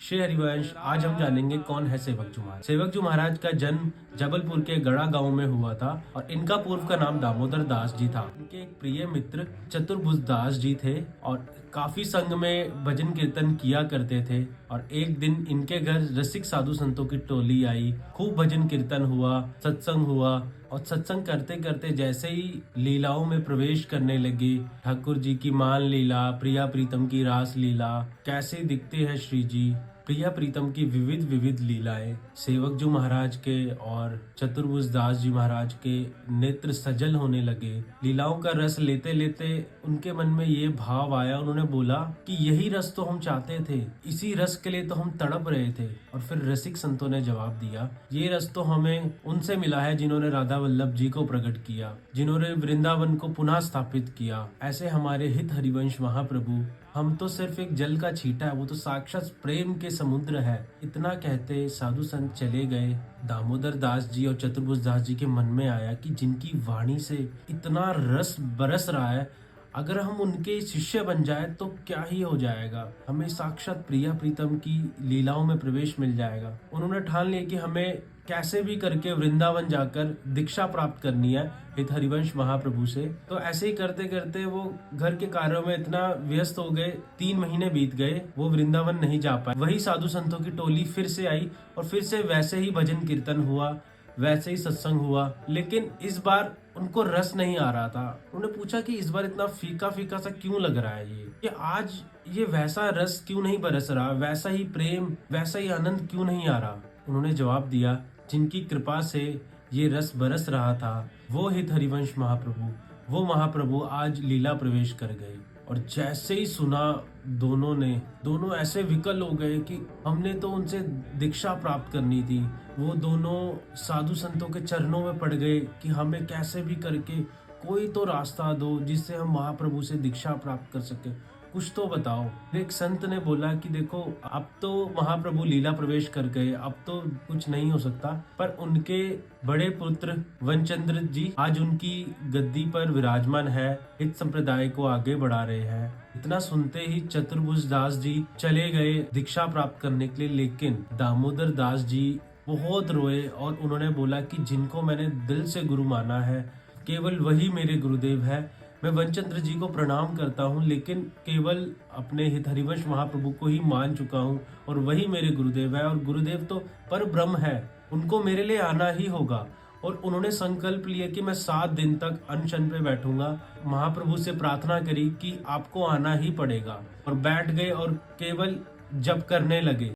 श्री हरिवंश। आज हम जानेंगे कौन है सेवक जी महाराज। सेवक जी महाराज का जन्म जबलपुर के गढ़ा गांव में हुआ था और इनका पूर्व का नाम दामोदर दास जी था। इनके एक प्रिय मित्र चतुर्भुज दास जी थे और काफी संघ में भजन कीर्तन किया करते थे। और एक दिन इनके घर रसिक साधु संतों की टोली आई, खूब भजन कीर्तन हुआ, सत्संग हुआ और सत्संग करते करते जैसे ही लीलाओं में प्रवेश करने लगे, ठाकुर जी की मान लीला, प्रिया प्रीतम की रास लीला, कैसे दिखते हैं श्री जी, प्रिया प्रीतम की विविध विविध लीलाएं सेवक जी महाराज के और चतुर्भुज दास जी महाराज के नेत्र सजल होने लगे। लीलाओं का रस लेते लेते उनके मन में ये भाव आया, उन्होंने बोला कि यही रस तो हम चाहते थे, इसी रस के लिए तो हम तड़प रहे थे। और फिर रसिक संतों ने जवाब दिया, ये रस तो हमें उनसे मिला है जिन्होंने राधा वल्लभ जी को प्रकट किया, जिन्होंने वृंदावन को पुनः स्थापित किया। ऐसे हमारे हित हरिवंश महाप्रभु, हम तो सिर्फ एक जल का छींटा है, वो तो साक्षात प्रेम के समुद्र है। इतना कहते साधु संत चले गए। दामोदर दास जी और चतुर्भुज दास जी के मन में आया कि जिनकी वाणी से इतना रस बरस रहा है, अगर हम उनके शिष्य बन जाए तो क्या ही हो जाएगा, हमें साक्षात प्रिया प्रीतम की लीलाओं में प्रवेश मिल जाएगा। उन्होंने ठान लिया कि हमें कैसे भी करके वृंदावन जाकर दीक्षा प्राप्त करनी है हित हरिवंश महाप्रभु से। तो ऐसे ही करते करते वो घर के कार्यों में इतना व्यस्त हो गए, 3 महीने बीत गए, वो वृंदावन नहीं जा पाए। वही साधु संतों की टोली फिर से आई और फिर से वैसे ही भजन कीर्तन हुआ, वैसे ही सत्संग हुआ, लेकिन इस बार उनको रस नहीं आ रहा था। उन्होंने पूछा कि इस बार इतना फीका फीका सा क्यों लग रहा है, ये आज ये वैसा रस क्यों नहीं बरस रहा, वैसा ही प्रेम, वैसा ही आनंद क्यों नहीं आ रहा। उन्होंने जवाब दिया, जिनकी कृपा से ये रस बरस रहा था वो हित हरिवंश महाप्रभु, वो महाप्रभु आज लीला प्रवेश कर गए। और जैसे ही सुना दोनों ऐसे विकल हो गए कि हमने तो उनसे दीक्षा प्राप्त करनी थी। वो दोनों साधु संतों के चरणों में पड़ गए कि हमें कैसे भी करके कोई तो रास्ता दो जिससे हम महाप्रभु से दीक्षा प्राप्त कर सके, कुछ तो बताओ। एक संत ने बोला कि देखो, अब तो महाप्रभु लीला प्रवेश कर गए, अब तो कुछ नहीं हो सकता, पर उनके बड़े पुत्र वनचंद्र जी आज उनकी गद्दी पर विराजमान है, हित संप्रदाय को आगे बढ़ा रहे हैं। इतना सुनते ही चतुर्भुज दास जी चले गए दीक्षा प्राप्त करने के लिए, लेकिन दामोदर दास जी बहुत रोए और उन्होंने बोला कि जिनको मैंने दिल से गुरु माना है, केवल वही मेरे गुरुदेव है। मैं वनचंद्र जी को प्रणाम करता हूँ, लेकिन केवल अपने हित हरिवंश महाप्रभु को ही मान चुका हूँ और वही मेरे गुरुदेव है। और गुरुदेव तो पर ब्रह्म है, उनको मेरे लिए आना ही होगा। और उन्होंने संकल्प लिया कि मैं 7 दिन तक अनशन पे बैठूंगा। महाप्रभु से प्रार्थना करी कि आपको आना ही पड़ेगा, और बैठ गए और केवल जप करने लगे।